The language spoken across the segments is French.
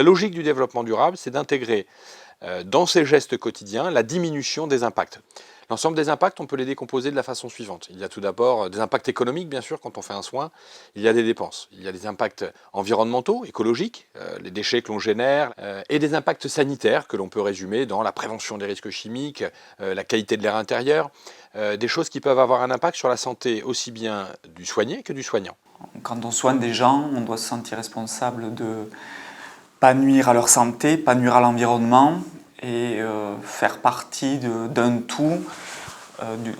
la logique du développement durable, c'est d'intégrer dans ces gestes quotidiens la diminution des impacts. L'ensemble des impacts, on peut les décomposer de la façon suivante. Il y a tout d'abord des impacts économiques, bien sûr, quand on fait un soin. Il y a des dépenses. Il y a des impacts environnementaux, écologiques, les déchets que l'on génère, et des impacts sanitaires que l'on peut résumer dans la prévention des risques chimiques, la qualité de l'air intérieur, des choses qui peuvent avoir un impact sur la santé aussi bien du soigné que du soignant. Quand on soigne des gens, on doit se sentir responsable de ne pas nuire à leur santé, pas nuire à l'environnement, et faire partie d'un tout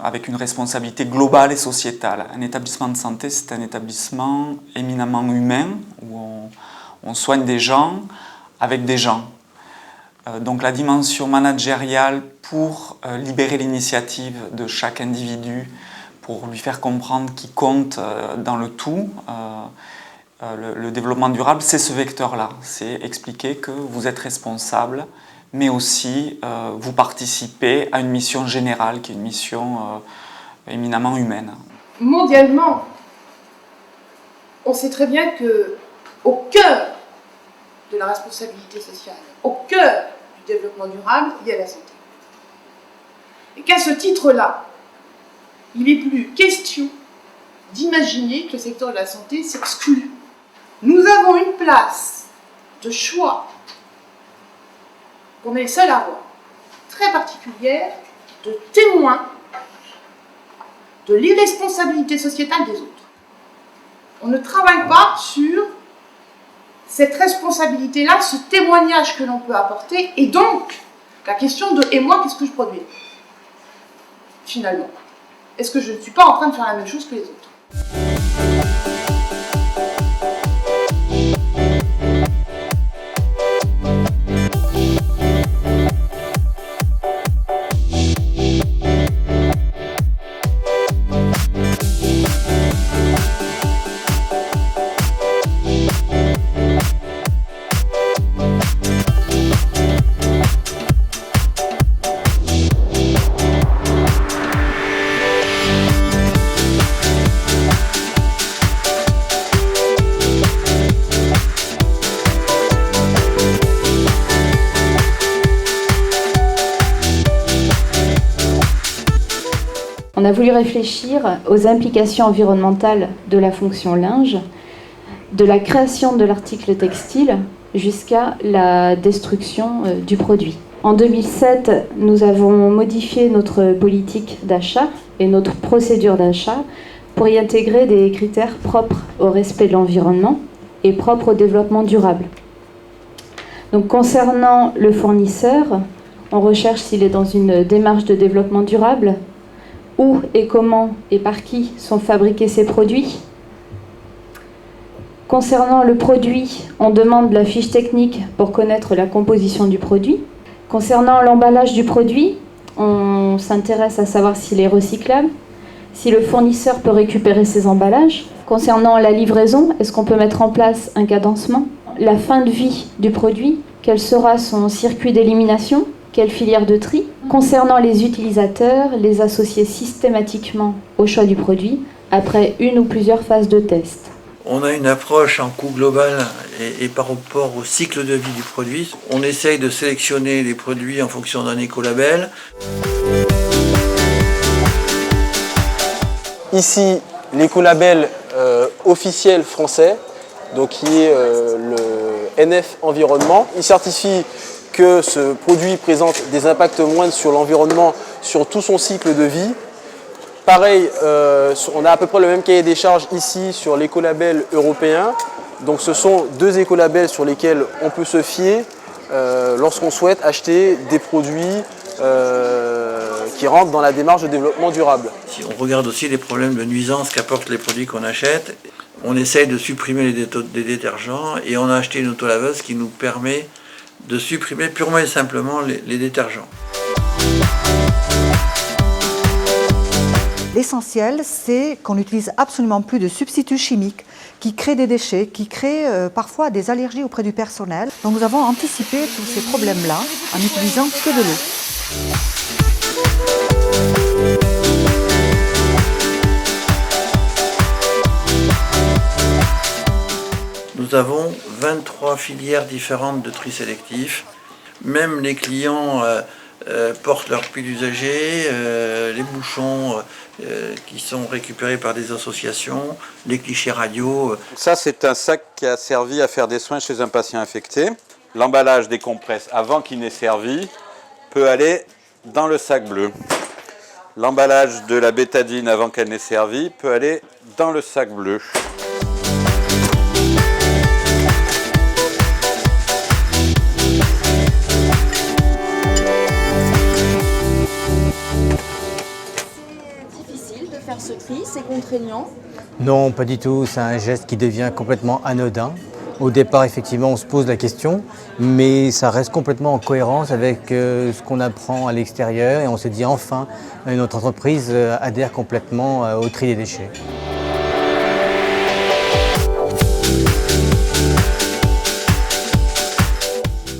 avec une responsabilité globale et sociétale. Un établissement de santé, c'est un établissement éminemment humain où on soigne des gens avec des gens. Donc la dimension managériale pour libérer l'initiative de chaque individu, pour lui faire comprendre qu'il compte dans le tout, le développement durable, c'est ce vecteur-là. C'est expliquer que vous êtes responsable, mais aussi vous participez à une mission générale, qui est une mission éminemment humaine. Mondialement, on sait très bien qu'au cœur de la responsabilité sociale, au cœur du développement durable, il y a la santé. Et qu'à ce titre-là, il n'est plus question d'imaginer que le secteur de la santé s'exclut. Nous avons une place de choix qu'on est les seuls à avoir, très particulière, de témoin de l'irresponsabilité sociétale des autres. On ne travaille pas sur cette responsabilité-là, ce témoignage que l'on peut apporter, et donc la question de « et moi, qu'est-ce que je produis ?» Finalement, est-ce que je ne suis pas en train de faire la même chose que les autres ? On a voulu réfléchir aux implications environnementales de la fonction linge, de la création de l'article textile jusqu'à la destruction du produit. En 2007, nous avons modifié notre politique d'achat et notre procédure d'achat pour y intégrer des critères propres au respect de l'environnement et propres au développement durable. Donc, concernant le fournisseur, on recherche s'il est dans une démarche de développement durable, où et comment et par qui sont fabriqués ces produits. Concernant le produit, on demande la fiche technique pour connaître la composition du produit. Concernant l'emballage du produit, on s'intéresse à savoir s'il est recyclable, si le fournisseur peut récupérer ses emballages. Concernant la livraison, est-ce qu'on peut mettre en place un cadencement? La fin de vie du produit, quel sera son circuit d'élimination? Quelle filière de tri? Concernant les utilisateurs, les associer systématiquement au choix du produit après une ou plusieurs phases de test. On a une approche en coût global et par rapport au cycle de vie du produit. On essaye de sélectionner les produits en fonction d'un écolabel. Ici, l'écolabel officiel français, donc qui est le NF Environnement. Il certifie que ce produit présente des impacts moindres sur l'environnement sur tout son cycle de vie. Pareil, on a à peu près le même cahier des charges ici sur l'écolabel européen. Donc ce sont deux écolabels sur lesquels on peut se fier lorsqu'on souhaite acheter des produits qui rentrent dans la démarche de développement durable. Si on regarde aussi les problèmes de nuisance qu'apportent les produits qu'on achète, on essaye de supprimer les détergents et on a acheté une autolaveuse qui nous permet de supprimer purement et simplement les détergents. L'essentiel, c'est qu'on n'utilise absolument plus de substituts chimiques qui créent des déchets, qui créent parfois des allergies auprès du personnel. Donc nous avons anticipé tous ces problèmes-là en n'utilisant que de l'eau. Nous avons 23 filières différentes de tri sélectif. Même les clients portent leurs puits d'usagers, les bouchons qui sont récupérés par des associations, les clichés radio. Ça, c'est un sac qui a servi à faire des soins chez un patient infecté. L'emballage des compresses avant qu'il n'ait servi peut aller dans le sac bleu. L'emballage de la bétadine avant qu'elle n'ait servi peut aller dans le sac bleu. C'est difficile de faire ce tri, c'est contraignant. Non, pas du tout. C'est un geste qui devient complètement anodin. Au départ, effectivement, on se pose la question, mais ça reste complètement en cohérence avec ce qu'on apprend à l'extérieur et on se dit enfin, notre entreprise adhère complètement au tri des déchets.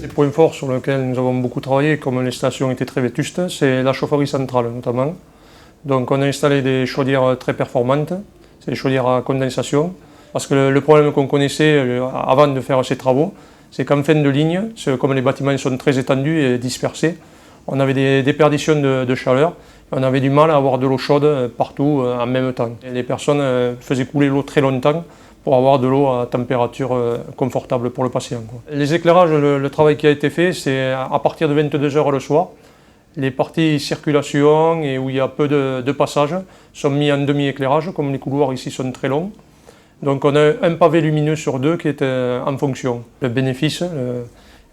Les points forts sur lesquels nous avons beaucoup travaillé, comme les stations étaient très vétustes, c'est la chaufferie centrale notamment. Donc on a installé des chaudières très performantes, c'est des chaudières à condensation. Parce que le problème qu'on connaissait avant de faire ces travaux, c'est qu'en fin de ligne, comme les bâtiments sont très étendus et dispersés, on avait des déperditions de chaleur et on avait du mal à avoir de l'eau chaude partout en même temps. Et les personnes faisaient couler l'eau très longtemps pour avoir de l'eau à température confortable pour le patient. Les éclairages, le travail qui a été fait, c'est à partir de 22 h le soir. Les parties circulation et où il y a peu de passages sont mis en demi-éclairage, comme les couloirs ici sont très longs. Donc on a un pavé lumineux sur 2 qui est en fonction. Le bénéfice,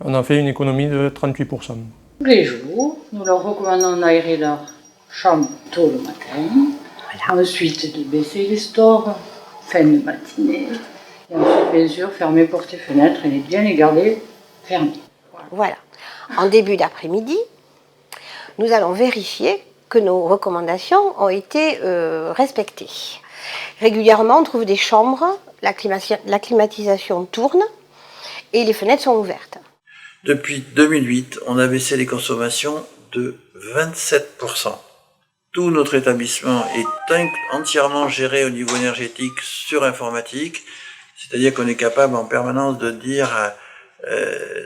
on a fait une économie de 38%. Tous les jours, nous leur recommandons d'aérer leur chambre tôt le matin, ensuite de baisser les stores, fin de matinée, et ensuite bien sûr fermer portes et fenêtres et bien les garder fermées. Voilà. En début d'après-midi, nous allons vérifier que nos recommandations ont été respectées. Régulièrement, on trouve des chambres, la climatisation tourne et les fenêtres sont ouvertes. Depuis 2008, on a baissé les consommations de 27%. Tout notre établissement est entièrement géré au niveau énergétique sur informatique, c'est-à-dire qu'on est capable en permanence de dire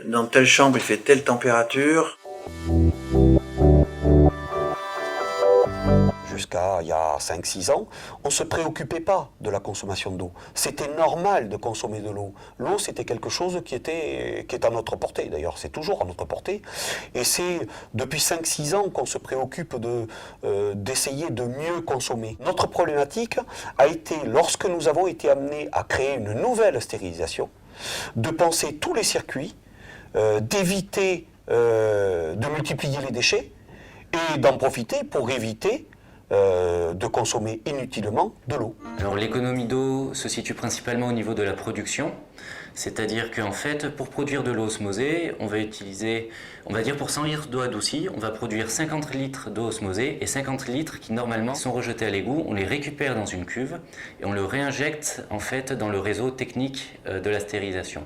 dans telle chambre il fait telle température. Jusqu'à il y a 5-6 ans, on ne se préoccupait pas de la consommation d'eau. C'était normal de consommer de l'eau. L'eau, c'était quelque chose qui est à notre portée, d'ailleurs, c'est toujours à notre portée. Et c'est depuis 5-6 ans qu'on se préoccupe d'essayer de mieux consommer. Notre problématique a été, lorsque nous avons été amenés à créer une nouvelle stérilisation, de penser tous les circuits, d'éviter de multiplier les déchets et d'en profiter pour éviter de consommer inutilement de l'eau. Alors l'économie d'eau se situe principalement au niveau de la production, c'est-à-dire qu'en fait pour produire de l'eau osmosée, on va utiliser, on va dire pour 100 litres d'eau adoucie, on va produire 50 litres d'eau osmosée et 50 litres qui normalement sont rejetés à l'égout, on les récupère dans une cuve et on le réinjecte en fait dans le réseau technique de la stérilisation.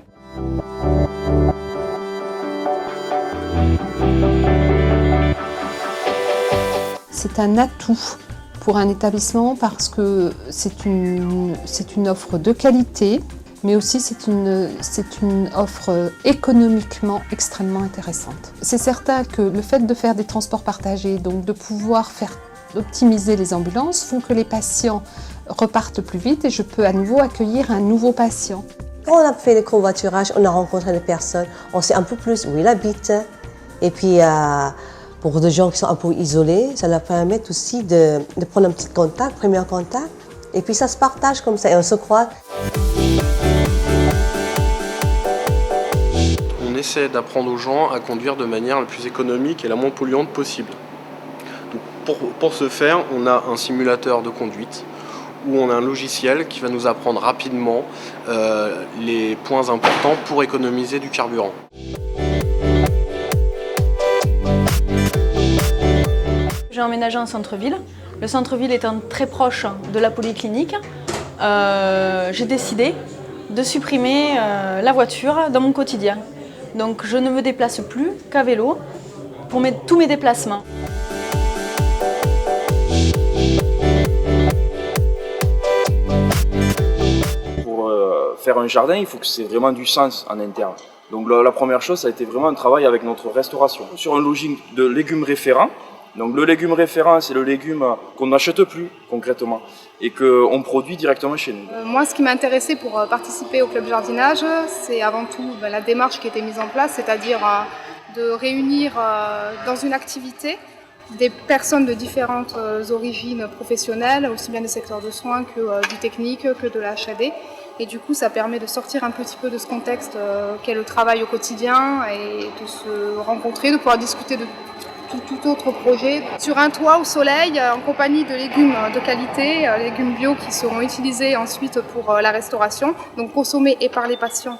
C'est un atout pour un établissement parce que c'est une offre de qualité, mais aussi c'est une offre économiquement extrêmement intéressante. C'est certain que le fait de faire des transports partagés, donc de pouvoir optimiser les ambulances, font que les patients repartent plus vite et je peux à nouveau accueillir un nouveau patient. Quand on a fait le covoiturage, on a rencontré des personnes, on sait un peu plus où ils habitent et puis pour des gens qui sont un peu isolés, ça leur permet aussi de prendre un petit contact, premier contact, et puis ça se partage comme ça et on se croit. On essaie d'apprendre aux gens à conduire de manière la plus économique et la moins polluante possible. Donc pour ce faire, on a un simulateur de conduite où on a un logiciel qui va nous apprendre rapidement les points importants pour économiser du carburant. J'ai emménagé en centre-ville. Le centre-ville étant très proche de la polyclinique, j'ai décidé de supprimer la voiture dans mon quotidien. Donc je ne me déplace plus qu'à vélo pour tous mes déplacements. Pour faire un jardin, il faut que c'est vraiment du sens en interne. Donc la première chose, ça a été vraiment un travail avec notre restauration. Sur un logique de légumes référents, donc le légume référent, c'est le légume qu'on n'achète plus concrètement et qu'on produit directement chez nous. Moi, ce qui m'a intéressée pour participer au club jardinage, c'est avant tout la démarche qui était mise en place, c'est-à-dire de réunir dans une activité des personnes de différentes origines professionnelles, aussi bien des secteurs de soins que du technique, que de la HAD. Et du coup, ça permet de sortir un petit peu de ce contexte qu'est le travail au quotidien et de se rencontrer, de pouvoir discuter de tout autre projet. Sur un toit au soleil, en compagnie de légumes de qualité, légumes bio qui seront utilisés ensuite pour la restauration, donc consommés et par les patients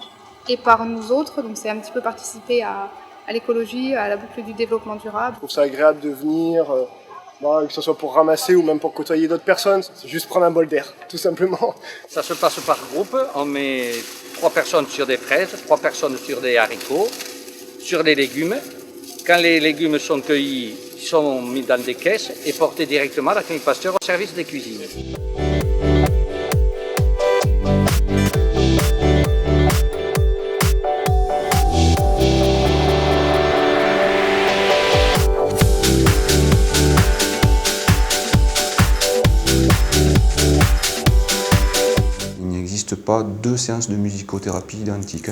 et par nous autres. Donc c'est un petit peu participer à l'écologie, à la boucle du développement durable. Je trouve ça agréable de venir, que ce soit pour ramasser ou même pour côtoyer d'autres personnes, c'est juste prendre un bol d'air, tout simplement. Ça se passe par groupe, on met 3 personnes sur des fraises, 3 personnes sur des haricots, sur les légumes. Quand les légumes sont cueillis, ils sont mis dans des caisses et portés directement à la clinique Pasteur au service des cuisines. Il n'existe pas 2 séances de musicothérapie identiques.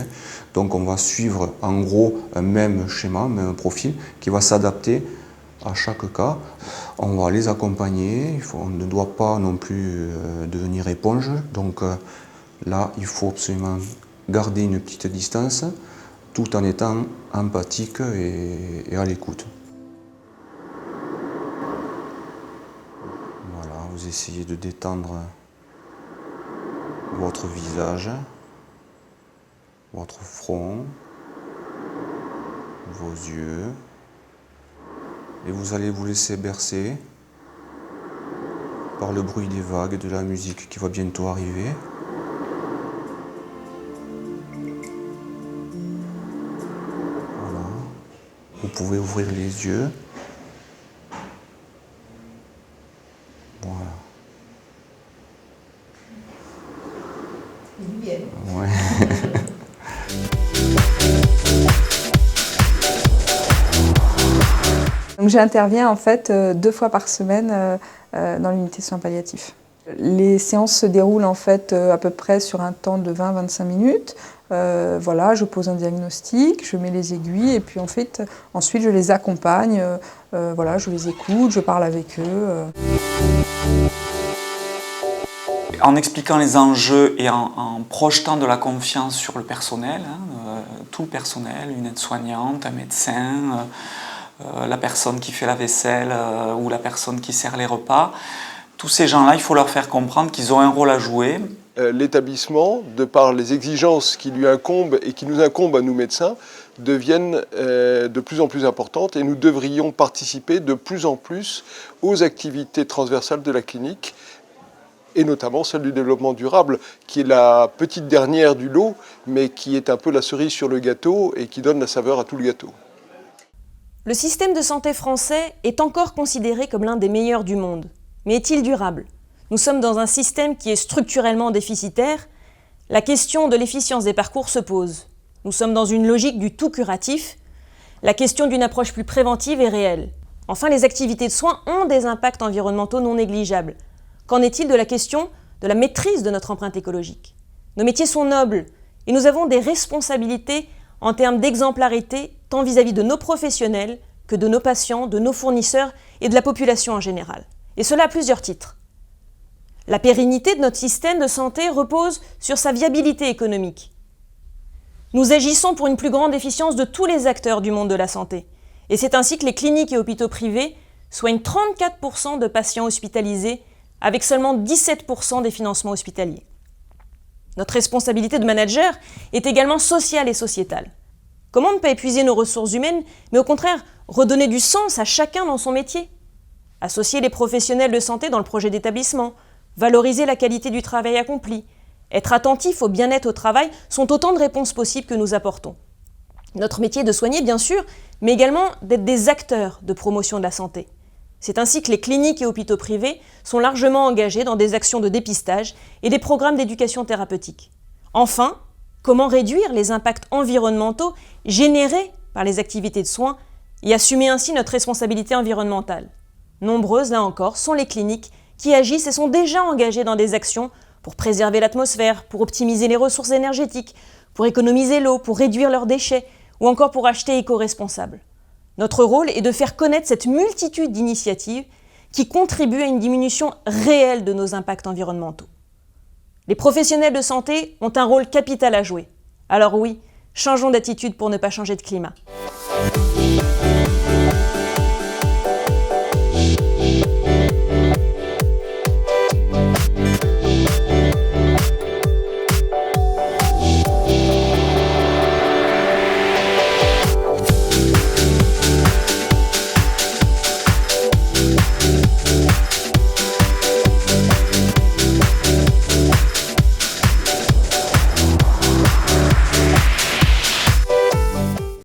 Donc on va suivre en gros un même schéma, un même profil qui va s'adapter à chaque cas. On va les accompagner, on ne doit pas non plus devenir éponge. Donc là, il faut absolument garder une petite distance tout en étant empathique et à l'écoute. Voilà, vous essayez de détendre votre visage, votre front, vos yeux, et vous allez vous laisser bercer par le bruit des vagues, de la musique qui va bientôt arriver. Voilà. Vous pouvez ouvrir les yeux. Voilà. Ouais. Donc j'interviens en fait 2 fois par semaine dans l'unité de soins palliatifs. Les séances se déroulent en fait à peu près sur un temps de 20-25 minutes. Voilà, je pose un diagnostic, je mets les aiguilles et puis en fait, ensuite je les accompagne. Voilà, je les écoute, je parle avec eux. En expliquant les enjeux et en projetant de la confiance sur le personnel, tout le personnel, une aide-soignante, un médecin, la personne qui fait la vaisselle ou la personne qui sert les repas, tous ces gens-là, il faut leur faire comprendre qu'ils ont un rôle à jouer. L'établissement, de par les exigences qui lui incombent et qui nous incombent à nous médecins, deviennent de plus en plus importantes et nous devrions participer de plus en plus aux activités transversales de la clinique, et notamment celle du développement durable, qui est la petite dernière du lot, mais qui est un peu la cerise sur le gâteau et qui donne la saveur à tout le gâteau. Le système de santé français est encore considéré comme l'un des meilleurs du monde. Mais est-il durable ? Nous sommes dans un système qui est structurellement déficitaire. La question de l'efficience des parcours se pose. Nous sommes dans une logique du tout curatif. La question d'une approche plus préventive est réelle. Enfin, les activités de soins ont des impacts environnementaux non négligeables. Qu'en est-il de la question de la maîtrise de notre empreinte écologique ? Nos métiers sont nobles et nous avons des responsabilités en termes d'exemplarité tant vis-à-vis de nos professionnels que de nos patients, de nos fournisseurs et de la population en général. Et cela à plusieurs titres. La pérennité de notre système de santé repose sur sa viabilité économique. Nous agissons pour une plus grande efficience de tous les acteurs du monde de la santé. Et c'est ainsi que les cliniques et hôpitaux privés soignent 34% de patients hospitalisés avec seulement 17% des financements hospitaliers. Notre responsabilité de manager est également sociale et sociétale. Comment ne pas épuiser nos ressources humaines, mais au contraire redonner du sens à chacun dans son métier ? Associer les professionnels de santé dans le projet d'établissement, valoriser la qualité du travail accompli, être attentif au bien-être au travail sont autant de réponses possibles que nous apportons. Notre métier est de soigner, bien sûr, mais également d'être des acteurs de promotion de la santé. C'est ainsi que les cliniques et hôpitaux privés sont largement engagés dans des actions de dépistage et des programmes d'éducation thérapeutique. Enfin, comment réduire les impacts environnementaux générés par les activités de soins et assumer ainsi notre responsabilité environnementale? Nombreuses, là encore, sont les cliniques qui agissent et sont déjà engagées dans des actions pour préserver l'atmosphère, pour optimiser les ressources énergétiques, pour économiser l'eau, pour réduire leurs déchets ou encore pour acheter éco-responsable. Notre rôle est de faire connaître cette multitude d'initiatives qui contribuent à une diminution réelle de nos impacts environnementaux. Les professionnels de santé ont un rôle capital à jouer. Alors oui, changeons d'attitude pour ne pas changer de climat.